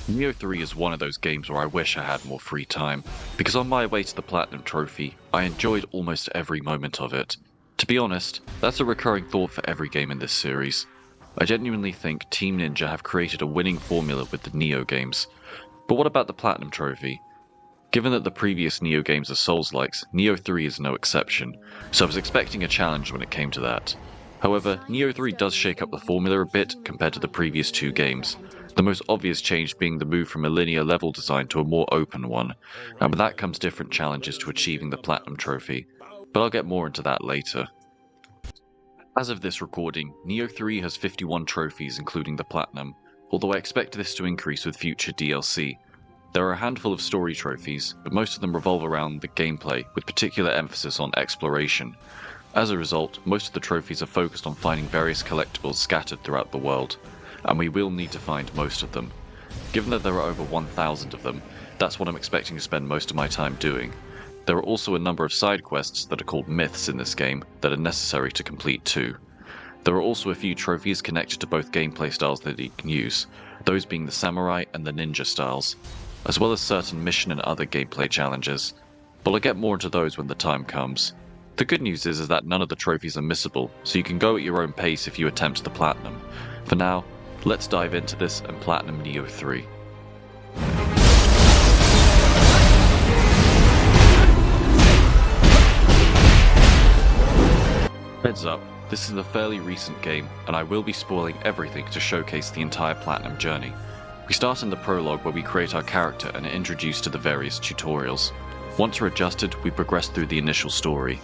Nioh 3 is one of those games where I wish I had more free time, because on my way to the Platinum Trophy, I enjoyed almost every moment of it. To be honest, that's a recurring thought for every game in this series. I genuinely think Team Ninja have created a winning formula with the Nioh games. But what about the Platinum Trophy? Given that the previous Nioh games are Souls-likes, Nioh 3 is no exception, so I was expecting a challenge when it came to that. However, Nioh 3 does shake up the formula a bit compared to the previous two games, the most obvious change being the move from a linear level design to a more open one, and with that comes different challenges to achieving the Platinum Trophy, but I'll get more into that later. As of this recording, Nioh 3 has 51 trophies including the Platinum, although I expect this to increase with future DLC. There are a handful of story trophies, but most of them revolve around the gameplay, with particular emphasis on exploration. As a result, most of the trophies are focused on finding various collectibles scattered throughout the world, and we will need to find most of them. Given that there are over 1,000 of them, that's what I'm expecting to spend most of my time doing. There are also a number of side quests that are called myths in this game that are necessary to complete too. There are also a few trophies connected to both gameplay styles that you can use, those being the samurai and the ninja styles, as well as certain mission and other gameplay challenges, but I'll get more into those when the time comes. The good news is that none of the trophies are missable, so you can go at your own pace if you attempt the Platinum. For now, let's dive into this and Platinum Nioh 3. Heads up, this is a fairly recent game, and I will be spoiling everything to showcase the entire Platinum journey. We start in the prologue where we create our character and are introduced to the various tutorials. Once we're adjusted, we progress through the initial story.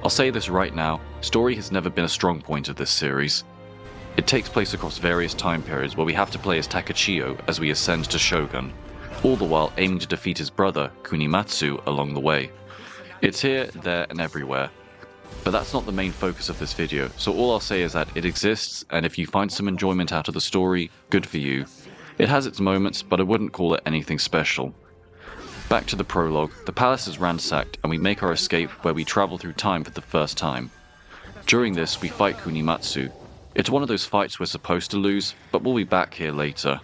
I'll say this right now, story has never been a strong point of this series. It takes place across various time periods where we have to play as Takachio as we ascend to Shogun, all the while aiming to defeat his brother, Kunimatsu, along the way. It's here, there, and everywhere. But that's not the main focus of this video, so all I'll say is that it exists, and if you find some enjoyment out of the story, good for you. It has its moments, but I wouldn't call it anything special. Back to the prologue, the palace is ransacked, and we make our escape where we travel through time for the first time. During this, we fight Kunimatsu. It's one of those fights we're supposed to lose, but we'll be back here later.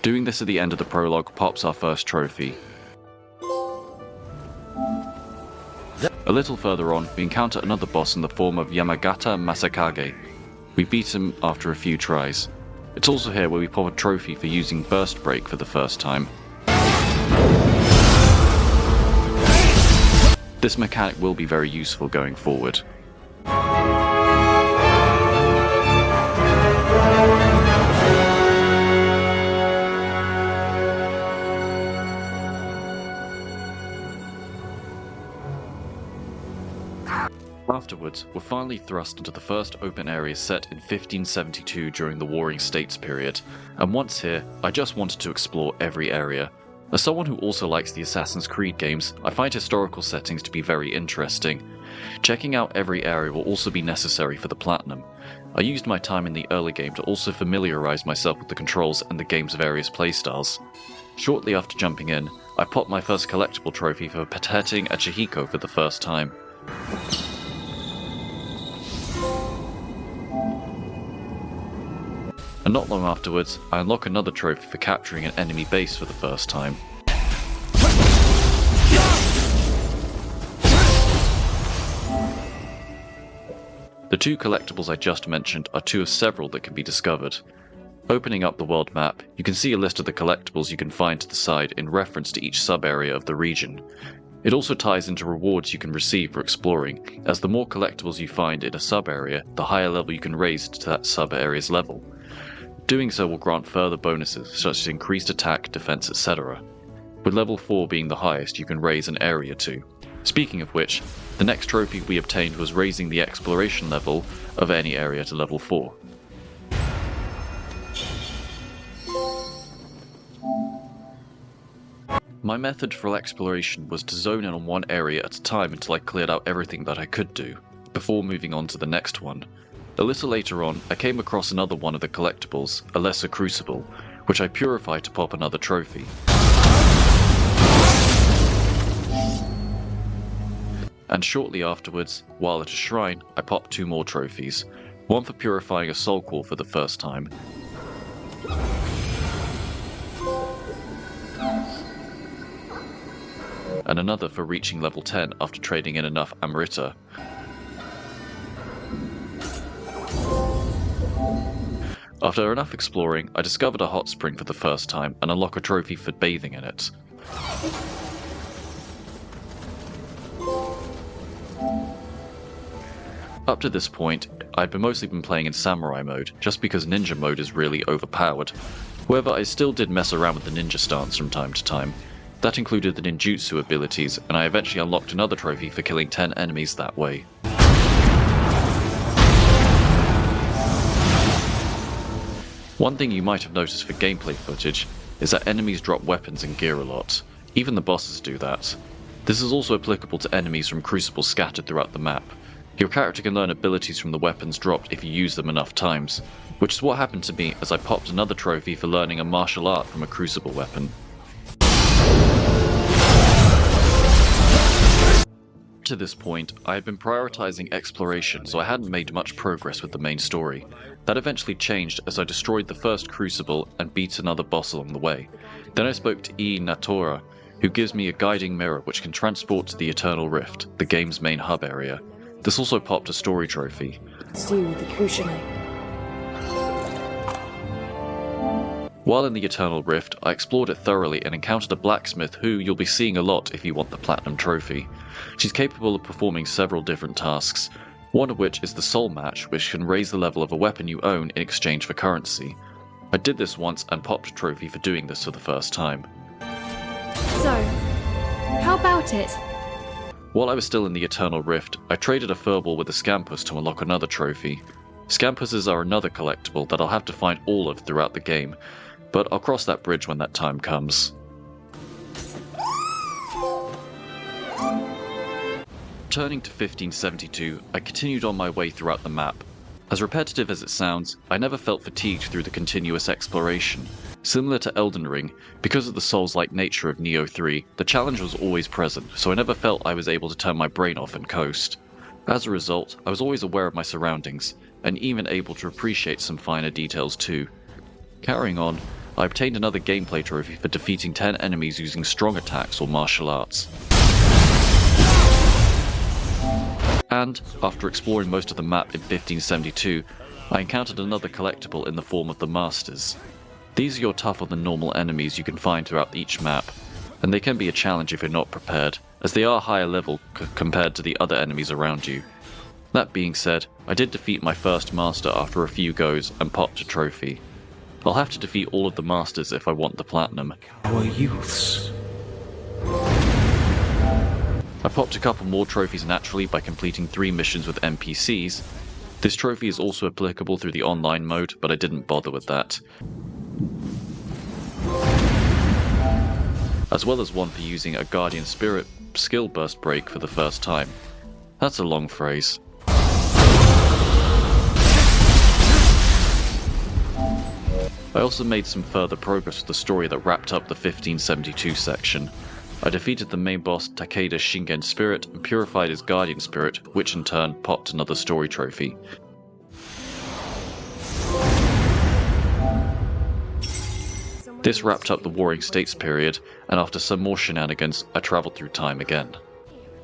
Doing this at the end of the prologue pops our first trophy. A little further on, we encounter another boss in the form of Yamagata Masakage. We beat him after a few tries. It's also here where we pop a trophy for using Burst Break for the first time. This mechanic will be very useful going forward. Afterwards, we're finally thrust into the first open area set in 1572 during the Warring States period, and once here, I just wanted to explore every area. As someone who also likes the Assassin's Creed games, I find historical settings to be very interesting. Checking out every area will also be necessary for the Platinum. I used my time in the early game to also familiarize myself with the controls and the game's various playstyles. Shortly after jumping in, I popped my first collectible trophy for petting a Chihiko for the first time. And not long afterwards, I unlock another trophy for capturing an enemy base for the first time. The two collectibles I just mentioned are two of several that can be discovered. Opening up the world map, you can see a list of the collectibles you can find to the side in reference to each sub-area of the region. It also ties into rewards you can receive for exploring, as the more collectibles you find in a sub-area, the higher level you can raise to that sub-area's level. Doing so will grant further bonuses such as increased attack, defense, etc. With level 4 being the highest you can raise an area to. Speaking of which, the next trophy we obtained was raising the exploration level of any area to level 4. My method for exploration was to zone in on one area at a time until I cleared out everything that I could do, before moving on to the next one. A little later on, I came across another one of the collectibles, a lesser crucible, which I purified to pop another trophy. And shortly afterwards, while at a shrine, I popped two more trophies, one for purifying a soul core for the first time, and another for reaching level 10 after trading in enough Amrita. After enough exploring, I discovered a hot spring for the first time and unlocked a trophy for bathing in it. Up to this point, I'd mostly been playing in samurai mode, just because ninja mode is really overpowered. However, I still did mess around with the ninja stance from time to time. That included the ninjutsu abilities, and I eventually unlocked another trophy for killing 10 enemies that way. One thing you might have noticed for gameplay footage is that enemies drop weapons and gear a lot. Even the bosses do that. This is also applicable to enemies from Crucible scattered throughout the map. Your character can learn abilities from the weapons dropped if you use them enough times, which is what happened to me as I popped another trophy for learning a martial art from a Crucible weapon. To this point, I had been prioritizing exploration, so I hadn't made much progress with the main story. That eventually changed as I destroyed the first Crucible and beat another boss along the way. Then I spoke to E. Natora, who gives me a guiding mirror which can transport to the Eternal Rift, the game's main hub area. This also popped a story trophy. While in the Eternal Rift, I explored it thoroughly and encountered a blacksmith who you'll be seeing a lot if you want the Platinum Trophy. She's capable of performing several different tasks, one of which is the Soul Match, which can raise the level of a weapon you own in exchange for currency. I did this once and popped a trophy for doing this for the first time. So, how about it? While I was still in the Eternal Rift, I traded a furball with a Scampus to unlock another trophy. Scampuses are another collectible that I'll have to find all of throughout the game, but I'll cross that bridge when that time comes. Turning to 1572, I continued on my way throughout the map. As repetitive as it sounds, I never felt fatigued through the continuous exploration. Similar to Elden Ring, because of the Souls-like nature of Nioh 3, the challenge was always present, so I never felt I was able to turn my brain off and coast. As a result, I was always aware of my surroundings, and even able to appreciate some finer details too. Carrying on, I obtained another gameplay trophy for defeating 10 enemies using strong attacks or martial arts. And, after exploring most of the map in 1572, I encountered another collectible in the form of the Masters. These are your tougher than normal enemies you can find throughout each map, and they can be a challenge if you're not prepared, as they are higher level compared to the other enemies around you. That being said, I did defeat my first Master after a few goes and popped a trophy. I'll have to defeat all of the Masters if I want the Platinum. Our youths. I popped a couple more trophies naturally by completing 3 missions with NPCs. This trophy is also applicable through the online mode, but I didn't bother with that. As well as one for using a Guardian Spirit skill burst break for the first time. That's a long phrase. I also made some further progress with the story that wrapped up the 1572 section. I defeated the main boss Takeda's Shingen Spirit and purified his Guardian Spirit, which in turn popped another story trophy. This wrapped up the Warring States period, and after some more shenanigans, I travelled through time again.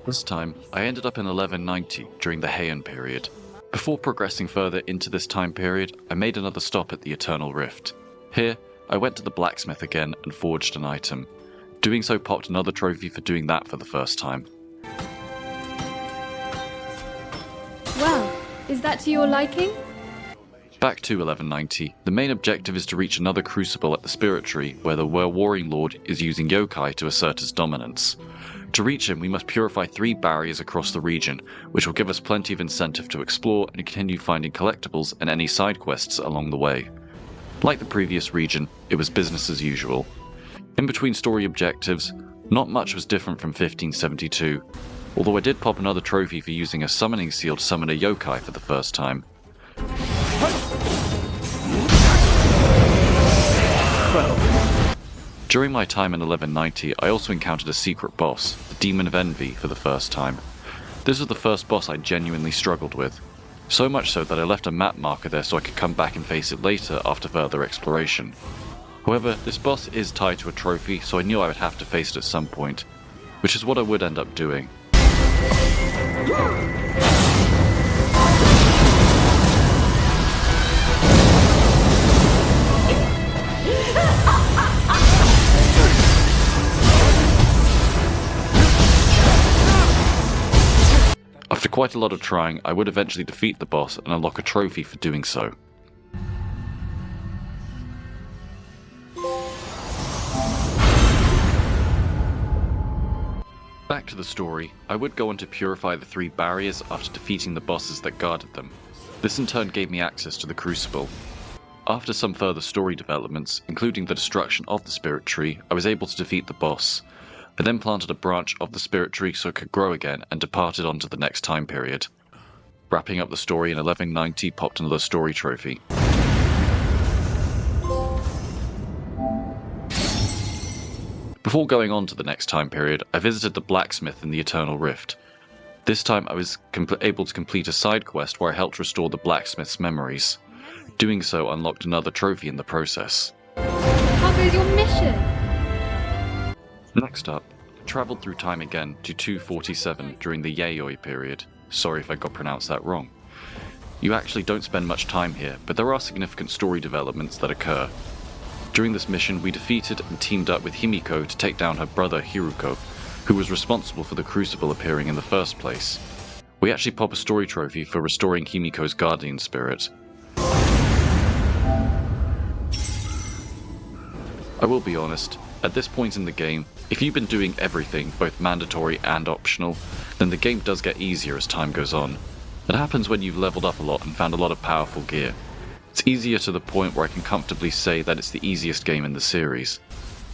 This time, I ended up in 1190 during the Heian period. Before progressing further into this time period, I made another stop at the Eternal Rift. Here, I went to the blacksmith again and forged an item. Doing so popped another trophy for doing that for the first time. Well, is that to your liking? Back to 1190, the main objective is to reach another crucible at the Spirit Tree, where the Warring Lord is using yokai to assert his dominance. To reach him, we must purify 3 barriers across the region, which will give us plenty of incentive to explore and continue finding collectibles and any side quests along the way. Like the previous region, it was business as usual. In between story objectives, not much was different from 1572, although I did pop another trophy for using a summoning seal to summon a yokai for the first time. During my time in 1190, I also encountered a secret boss, the Demon of Envy, for the first time. This was the first boss I genuinely struggled with, so much so that I left a map marker there so I could come back and face it later after further exploration. However, this boss is tied to a trophy, so I knew I would have to face it at some point. which is what I would end up doing. After quite a lot of trying, I would eventually defeat the boss and unlock a trophy for doing so. Back to the story, I would go on to purify the 3 barriers after defeating the bosses that guarded them. This in turn gave me access to the Crucible. After some further story developments, including the destruction of the Spirit Tree, I was able to defeat the boss. I then planted a branch of the Spirit Tree so it could grow again and departed on to the next time period. Wrapping up the story in 1190, popped another story trophy. Before going on to the next time period, I visited the blacksmith in the Eternal Rift. This time I was able to complete a side quest where I helped restore the blacksmith's memories. Doing so unlocked another trophy in the process. How goes your mission? Next up, I travelled through time again to 247 during the Nioh period. Sorry if I got pronounced that wrong. You actually don't spend much time here, but there are significant story developments that occur. During this mission, we defeated and teamed up with Himiko to take down her brother Hiruko, who was responsible for the Crucible appearing in the first place. We actually pop a story trophy for restoring Himiko's guardian spirit. I will be honest, at this point in the game, if you've been doing everything, both mandatory and optional, then the game does get easier as time goes on. It happens when you've leveled up a lot and found a lot of powerful gear. It's easier to the point where I can comfortably say that it's the easiest game in the series.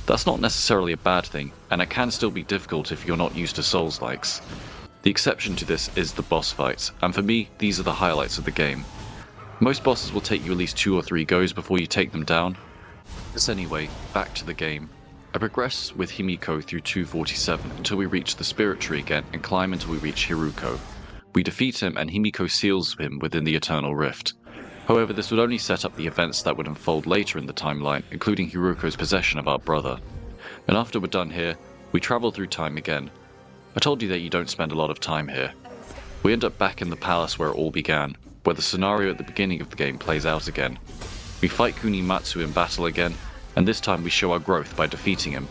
That's not necessarily a bad thing, and it can still be difficult if you're not used to soulslikes. The exception to this is the boss fights, and for me, these are the highlights of the game. Most bosses will take you at least 2 or 3 goes before you take them down. Anyway, back to the game. I progress with Himiko through 247 until we reach the Spirit Tree again and climb until we reach Hiruko. We defeat him and Himiko seals him within the Eternal Rift. However, this would only set up the events that would unfold later in the timeline, including Hiruko's possession of our brother. And after we're done here, we travel through time again. I told you that you don't spend a lot of time here. We end up back in the palace where it all began, where the scenario at the beginning of the game plays out again. We fight Kunimatsu in battle again, and this time we show our growth by defeating him.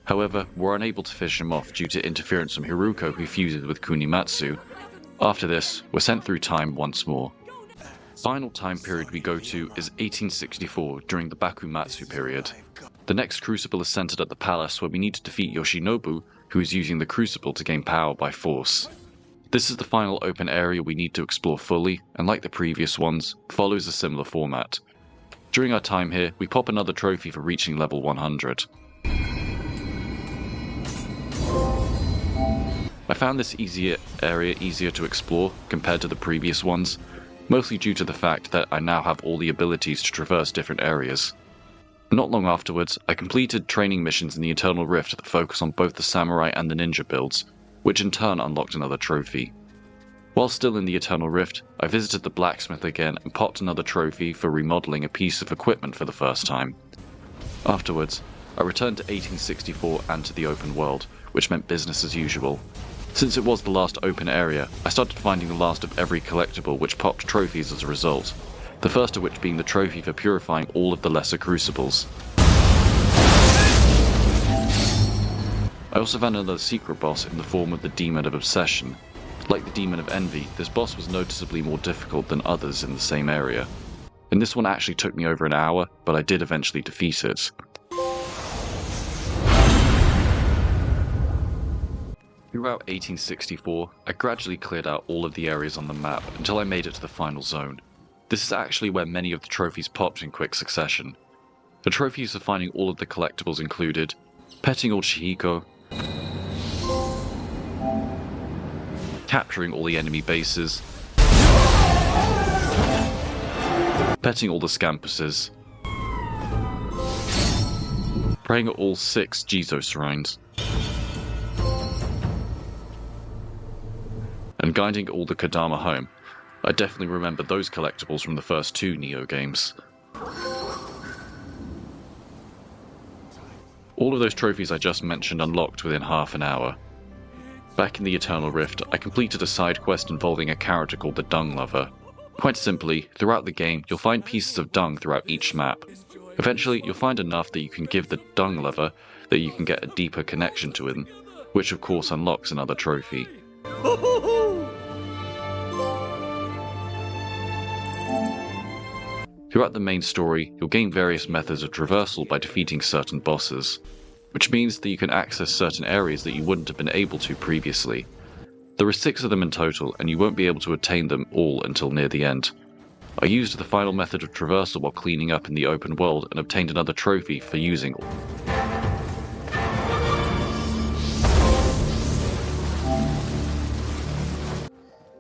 However, we're unable to finish him off due to interference from Hiruko, who fuses with Kunimatsu. After this, we're sent through time once more. The final time period we go to is 1864 during the Bakumatsu period. The next crucible is centered at the palace where we need to defeat Yoshinobu, who is using the crucible to gain power by force. This is the final open area we need to explore fully, and like the previous ones, follows a similar format. During our time here, we pop another trophy for reaching level 100. I found this area easier to explore compared to the previous ones, mostly due to the fact that I now have all the abilities to traverse different areas. Not long afterwards, I completed training missions in the Eternal Rift that focus on both the samurai and the ninja builds, which in turn unlocked another trophy. While still in the Eternal Rift, I visited the blacksmith again and popped another trophy for remodeling a piece of equipment for the first time. Afterwards, I returned to 1864 and to the open world, which meant business as usual. Since it was the last open area, I started finding the last of every collectible which popped trophies as a result, the first of which being the trophy for purifying all of the lesser crucibles. I also found another secret boss in the form of the Demon of Obsession. Like the Demon of Envy, this boss was noticeably more difficult than others in the same area. And this one actually took me over an hour, but I did eventually defeat it. Throughout 1864, I gradually cleared out all of the areas on the map until I made it to the final zone. This is actually where many of the trophies popped in quick succession. The trophies for finding all of the collectibles included petting old Chihiko, capturing all the enemy bases, petting all the scampuses, praying at all 6 Jizo shrines, and guiding all the Kodama home. I definitely remember those collectibles from the first 2 Nioh games. All of those trophies I just mentioned unlocked within half an hour. Back in the Eternal Rift, I completed a side quest involving a character called the Dung Lover. Quite simply, throughout the game, you'll find pieces of dung throughout each map. Eventually, you'll find enough that you can give the Dung Lover that you can get a deeper connection to him, which of course unlocks another trophy. Throughout the main story, you'll gain various methods of traversal by defeating certain bosses, which means that you can access certain areas that you wouldn't have been able to previously. There are 6 of them in total, and you won't be able to attain them all until near the end. I used the final method of traversal while cleaning up in the open world and obtained another trophy for using all.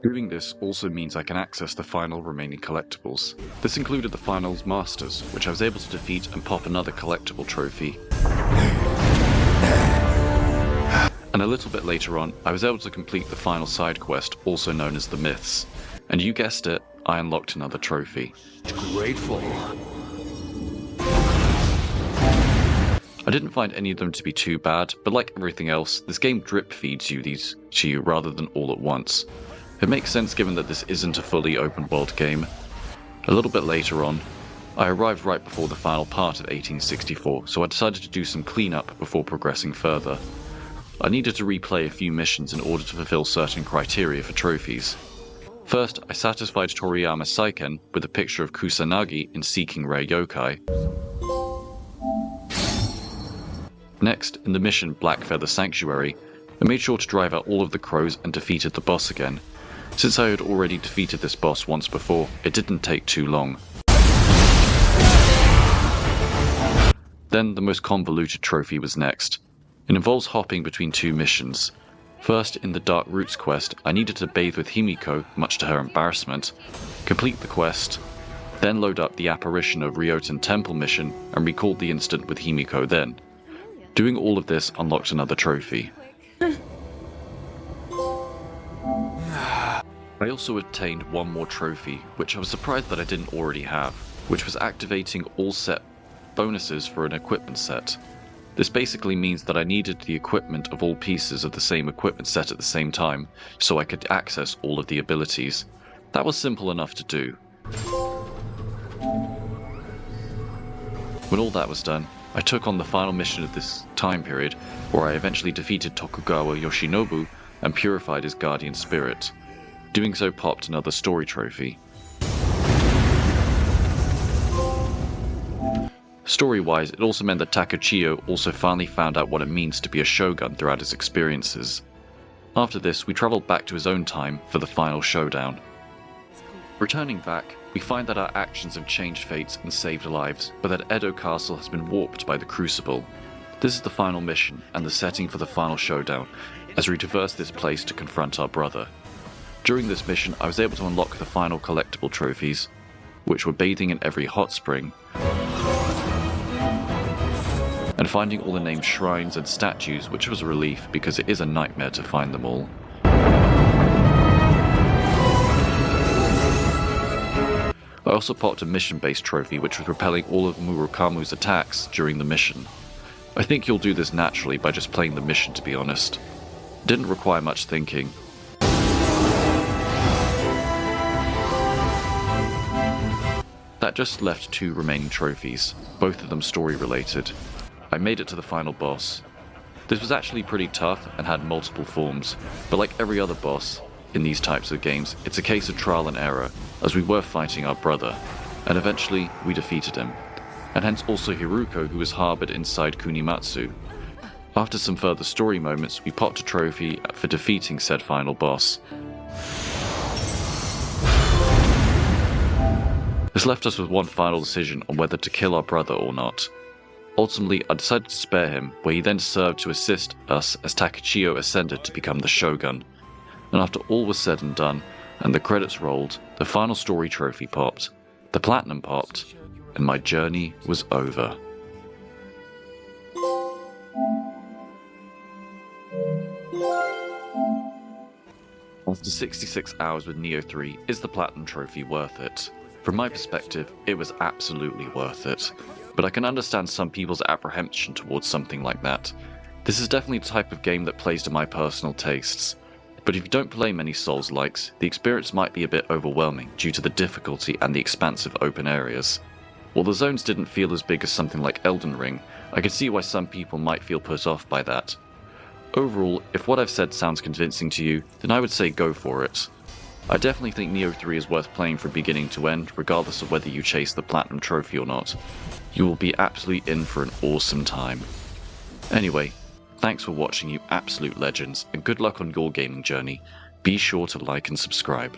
Doing this also means I can access the final remaining collectibles. This included the Finals Masters, which I was able to defeat and pop another collectible trophy. And a little bit later on, I was able to complete the final side quest, also known as the Myths. And you guessed it, I unlocked another trophy. Grateful. I didn't find any of them to be too bad, but like everything else, this game drip feeds you these to you rather than all at once. It makes sense given that this isn't a fully open world game. A little bit later on, I arrived right before the final part of 1864, so I decided to do some cleanup before progressing further. I needed to replay a few missions in order to fulfill certain criteria for trophies. First, I satisfied Toriyama Seiken with a picture of Kusanagi in Seeking Rare Yokai. Next, in the mission Black Feather Sanctuary, I made sure to drive out all of the crows and defeated the boss again. Since I had already defeated this boss once before, it didn't take too long. Then the most convoluted trophy was next. It involves hopping between 2 missions. First, in the Dark Roots quest, I needed to bathe with Himiko, much to her embarrassment, complete the quest, then load up the Apparition of Ryoten Temple mission and recall the incident with Himiko then. Doing all of this unlocked another trophy. I also obtained one more trophy, which I was surprised that I didn't already have, which was activating all set bonuses for an equipment set. This basically means that I needed the equipment of all pieces of the same equipment set at the same time, so I could access all of the abilities. That was simple enough to do. When all that was done, I took on the final mission of this time period, where I eventually defeated Tokugawa Yoshinobu and purified his guardian spirit. Doing so popped another story trophy. Story-wise, it also meant that Takachio also finally found out what it means to be a shogun throughout his experiences. After this, we travelled back to his own time for the final showdown. Returning back, we find that our actions have changed fates and saved lives, but that Edo Castle has been warped by the Crucible. This is the final mission, and the setting for the final showdown, as we traverse this place to confront our brother. During this mission, I was able to unlock the final collectible trophies, which were bathing in every hot spring, and finding all the named shrines and statues, which was a relief because it is a nightmare to find them all. I also popped a mission-based trophy which was repelling all of Murokamu's attacks during the mission. I think you'll do this naturally by just playing the mission, to be honest. It didn't require much thinking. That just left 2 remaining trophies, both of them story-related. I made it to the final boss. This was actually pretty tough and had multiple forms, but like every other boss in these types of games, it's a case of trial and error, as we were fighting our brother, and eventually we defeated him, and hence also Hiruko, who was harbored inside Kunimatsu. After some further story moments, we popped a trophy for defeating said final boss. This left us with one final decision on whether to kill our brother or not. Ultimately, I decided to spare him, where he then served to assist us as Takachio ascended to become the Shogun. And after all was said and done, and the credits rolled, the final story trophy popped, the platinum popped, and my journey was over. After 66 hours with Nioh 3, is the platinum trophy worth it? From my perspective, it was absolutely worth it, but I can understand some people's apprehension towards something like that. This is definitely the type of game that plays to my personal tastes, but if you don't play many Souls-likes, the experience might be a bit overwhelming due to the difficulty and the expansive open areas. While the zones didn't feel as big as something like Elden Ring, I can see why some people might feel put off by that. Overall, if what I've said sounds convincing to you, then I would say go for it. I definitely think Nioh 3 is worth playing from beginning to end, regardless of whether you chase the Platinum Trophy or not. You will be absolutely in for an awesome time. Anyway, thanks for watching, you absolute legends, and good luck on your gaming journey. Be sure to like and subscribe.